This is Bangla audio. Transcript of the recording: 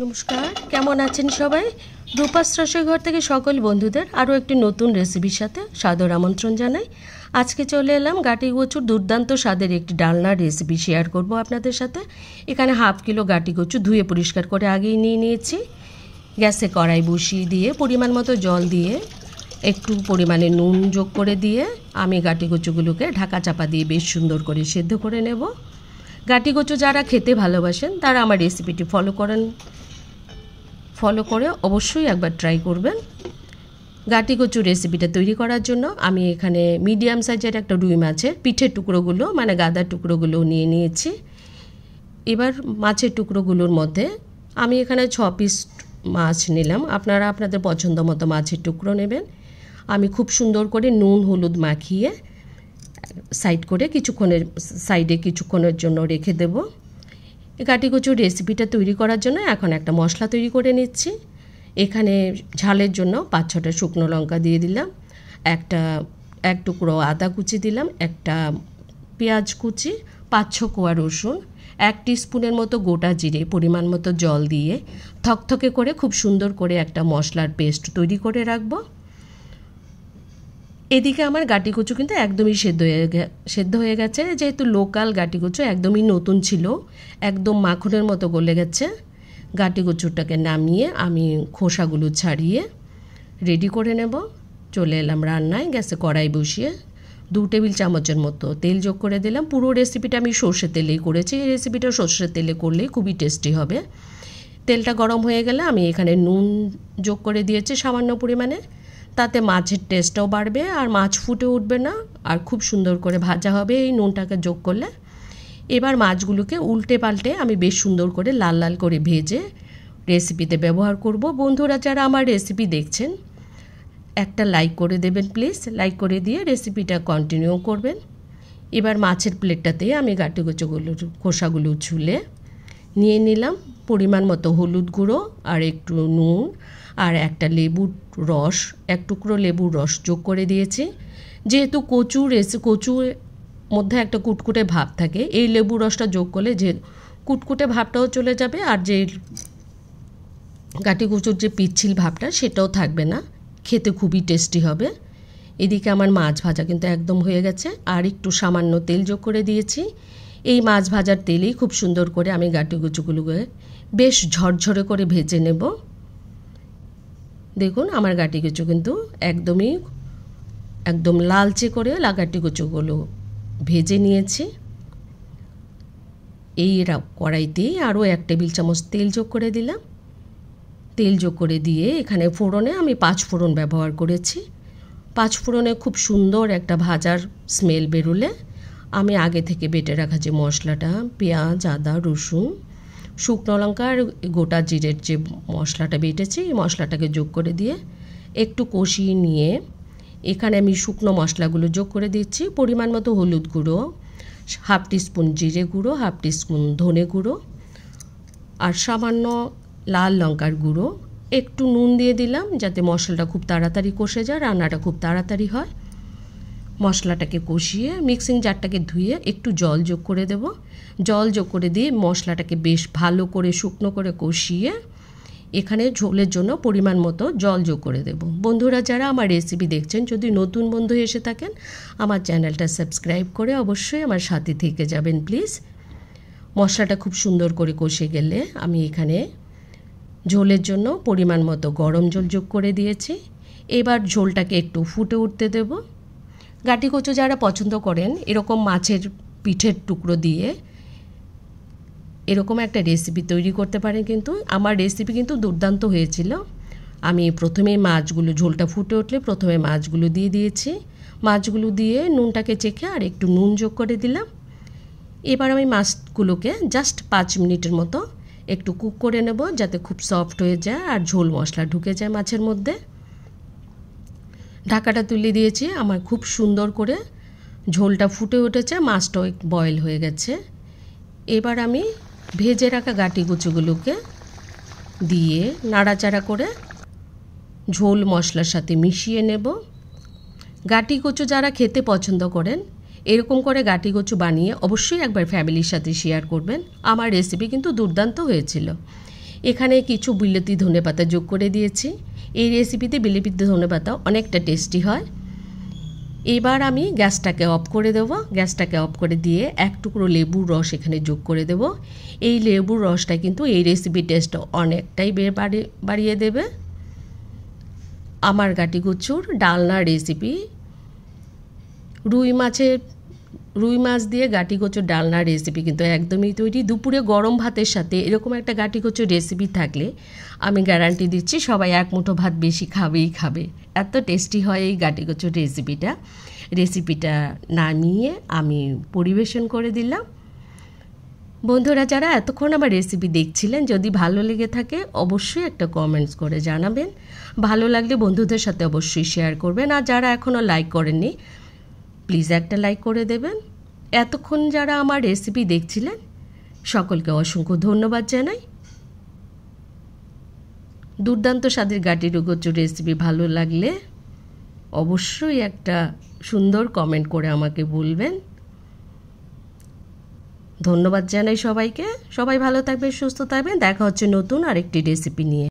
নমস্কার, কেমন আছেন সবাই? রূপাস রসোইঘর থেকে সকল বন্ধুদের আরও একটি নতুন রেসিপির সাথে সাদর আমন্ত্রণ জানাই। আজকে চলে এলাম গাটি কচুর দুর্দান্ত স্বাদের একটি ডালনার রেসিপি শেয়ার করব আপনাদের সাথে। এখানে হাফ কিলো গাটি কচু ধুয়ে পরিষ্কার করে আগেই নিয়ে নিয়েছি। গ্যাসে কড়াই বসিয়ে দিয়ে পরিমাণ মতো জল দিয়ে একটু পরিমাণে নুন যোগ করে দিয়ে আমি গাটি কচুগুলোকে ঢাকা চাপা দিয়ে বেশ সুন্দর করে সেদ্ধ করে নেব। গাটি কচু যারা খেতে ভালোবাসেন তারা আমার রেসিপিটি ফলো করে অবশ্যই একবার ট্রাই করবেন। গাটি কচু রেসিপিটা তৈরি করার জন্য আমি এখানে মিডিয়াম সাইজের একটা রুই মাছের পিঠের টুকরোগুলো মানে গাদার টুকরোগুলো নিয়ে নিয়েছি। এবার মাছের টুকরোগুলোর মধ্যে আমি এখানে 6 পিস মাছ নিলাম। আপনারা আপনাদের পছন্দ মতো মাছের টুকরো নেবেন। আমি খুব সুন্দর করে নুন হলুদ মাখিয়ে সাইডে কিছুক্ষণের জন্য রেখে দেব। গাটি কচুর রেসিপিটা তৈরি করার জন্য এখন একটা মশলা তৈরি করে নিচ্ছি। এখানে ঝালের জন্য 5-6টা শুকনো লঙ্কা দিয়ে দিলাম, এক টুকরো আদা কুচি দিলাম, একটা পেঁয়াজ কুচি, 5-6 কোয়া রসুন, 1 টিস্পুনের মতো গোটা জিরে, পরিমাণ মতো জল দিয়ে থকথকে করে খুব সুন্দর করে একটা মশলার পেস্ট তৈরি করে রাখবো। এদিকে আমার গাটি কচু কিন্তু একদমই সেদ্ধ হয়ে গেছে। যেহেতু লোকাল গাটি কচু একদমই নতুন ছিল, একদম মাখনের মতো গলে গেছে। গাটি কচুটাকে নামিয়ে আমি খোসাগুলো ছাড়িয়ে রেডি করে নেব। চলে এলাম রান্নায়। গ্যাসে কড়াই বসিয়ে 2 টেবিল চামচের মতো তেল যোগ করে দিলাম। পুরো রেসিপিটা আমি সর্ষের তেলেই করেছি। এই রেসিপিটা সর্ষের তেলে করলেই খুবই টেস্টি হবে। তেলটা গরম হয়ে গেলে আমি এখানে নুন যোগ করে দিয়েছি সামান্য পরিমাণে। তাতে মাছের টেস্টটাও বাড়বে আর মাছ ফুটে উঠবে না, আর খুব সুন্দর করে ভাজা হবে এই নুনটাকে যোগ করলে। এবার মাছগুলোকে উল্টে পাল্টে আমি বেশ সুন্দর করে লাল লাল করে ভেজে রেসিপিতে ব্যবহার করব। বন্ধুরা যারা আমার রেসিপি দেখছেন একটা লাইক করে দেবেন প্লিজ। লাইক করে দিয়ে রেসিপিটা কন্টিনিউ করবেন। এবার মাছের প্লেটটাতে আমি গাটি কচুগুলোর খোসাগুলো ছুলে নিয়ে নিলাম। পরিমাণ মতো হলুদ গুঁড়ো আর একটু নুন আর এক টুকরো লেবুর রস যোগ করে দিয়েছি। যেহেতু কচুর মধ্যে একটা কুটকুটে ভাব থাকে, এই লেবুর রসটা যোগ করলে যে কুটকুটে ভাবটাও চলে যাবে আর যে গাটি কচুর যে পিচ্ছিল ভাবটা সেটাও থাকবে না, খেতে খুবই টেস্টি হবে। এদিকে আমার মাছ ভাজা কিন্তু একদম হয়ে গেছে। আর একটু সামান্য তেল যোগ করে দিয়েছি। এই মাছ ভাজার তেলেই খুব সুন্দর করে আমি গাটি কচুগুলোকে বেশ ঝরঝরে করে ভেজে নেব। দেখুন আমার গাটি কচু কিন্তু একদম লালচে করে গাটি কচুগুলো ভেজে নিয়েছি। এই কড়াইতেই আরও 1 টেবিল চামচ তেল যোগ করে দিলাম। তেল যোগ করে দিয়ে এখানে ফোড়নে আমি 5 ফোড়ন ব্যবহার করেছি। 5 ফোড়নে খুব সুন্দর একটা ভাজার স্মেল বেরোলে আমি আগে থেকে বেটে রাখা যে মশলাটা, পেঁয়াজ, আদা, রসুন, শুকনো লঙ্কা আর গোটা জিরের যে মশলাটা বেটেছি এই মশলাটাকে যোগ করে দিয়ে একটু কষিয়ে নিয়ে এখানে আমি শুকনো মশলাগুলো যোগ করে দিচ্ছি। পরিমাণ মতো হলুদ গুঁড়ো, 1/2 টিস্পুন জিরে গুঁড়ো, 1/2 টিস্পুন ধনে গুঁড়ো আর সামান্য লাল লঙ্কার গুঁড়ো, একটু নুন দিয়ে দিলাম যাতে মশলাটা খুব তাড়াতাড়ি কষে যায়, রান্নাটা খুব তাড়াতাড়ি হয়। মশলাটাকে কষিয়ে মিক্সিং জারটাকে ধুয়ে একটু জল যোগ করে দেব। জল যোগ করে দিয়ে মশলাটাকে বেশ ভালো করে শুকনো করে কষিয়ে এখানে ঝোলের জন্য পরিমাণ মতো জল যোগ করে দেব। বন্ধুরা যারা আমার রেসিপি দেখছেন, যদি নতুন বন্ধু এসে থাকেন আমার চ্যানেলটা সাবস্ক্রাইব করে অবশ্যই আমার সাথে থেকে যাবেন প্লিজ। মশলাটা খুব সুন্দর করে কষে গেলে আমি এখানে ঝোলের জন্য পরিমাণ মতো গরম জল যোগ করে দিয়েছি। এবার ঝোলটাকে একটু ফুটে উঠতে দেব। গাটি কচু যারা পছন্দ করেন এরকম মাছের পিঠের টুকরো দিয়ে এরকম একটা রেসিপি তৈরি করতে পারেন। কিন্তু আমার রেসিপি কিন্তু দুর্দান্ত হয়েছিল। আমি প্রথমেই ঝোলটা ফুটে উঠলে প্রথমে মাছগুলো দিয়ে দিয়েছি। মাছগুলো দিয়ে নুনটাকে চেখে আর একটু নুন যোগ করে দিলাম। এবার আমি মাছগুলোকে জাস্ট 5 মিনিটের মতো একটু কুক করে নেব যাতে খুব সফট হয়ে যায় আর ঝোল মশলা ঢুকে যায় মাছের মধ্যে। ঢাকাটা তুলে দিয়েছি। আমার খুব সুন্দর করে ঝোলটা ফুটে উঠেছে, মাছটাও বয়েল হয়ে গেছে। এবার আমি ভেজে রাখা গাটি কচুগুলোকে দিয়ে নাড়াচাড়া করে ঝোল মশলার সাথে মিশিয়ে নেব। গাটি কচু যারা খেতে পছন্দ করেন এরকম করে গাটি কচু বানিয়ে অবশ্যই একবার ফ্যামিলির সাথে শেয়ার করবেন। আমার রেসিপি কিন্তু দুর্দান্ত হয়েছিল। এখানে কিছু বিলেতি ধনেপাতা যোগ করে দিয়েছি। এই রেসিপিতে বিলেতি ধনেপাতা অনেকটা টেস্টি হয়। এবার আমি গ্যাসটাকে অফ করে দেব। গ্যাসটাকে অফ করে দিয়ে এক টুকরো লেবুর রস এখানে যোগ করে দেব। এই লেবুর রসটা কিন্তু এই রেসিপির টেস্ট অনেকটাই বাড়িয়ে দেবে। আমার গাটিকচুর ডালনা রেসিপি, রুই মাছ দিয়ে গাটিকচুর ডালনা রেসিপি কিন্তু একদমই তৈরি। দুপুরে গরম ভাতের সাথে এরকম একটা গাটিকচুর রেসিপি থাকলে আমি গ্যারান্টি দিচ্ছি সবাই এক মুঠো ভাত বেশি খাবে। এত টেস্টি হয় এই গাটিকচুর রেসিপিটা নামিয়ে আমি পরিবেশন করে দিলাম। বন্ধুরা যারা এতক্ষণ আমার রেসিপি দেখছিলেন, যদি ভালো লেগে থাকে অবশ্যই একটা কমেন্টস করে জানাবেন। ভালো লাগলে বন্ধুদের সাথে অবশ্যই শেয়ার করবেন। আর যারা এখনও লাইক করেননি প্লিজ একটা লাইক করে দেবেন। এতক্ষণ যারা আমার রেসিপি দেখছিলেন সকলকে অসংখ্য ধন্যবাদ জানাই। দুর্দান্ত স্বাদের গাটিকচুর রেসিপি ভালো লাগলে অবশ্যই একটা সুন্দর কমেন্ট করে আমাকে বলবেন। ধন্যবাদ জানাই সবাইকে। সবাই ভালো থাকবেন, সুস্থ থাকবেন। দেখা হচ্ছে নতুন আরেকটি রেসিপি নিয়ে।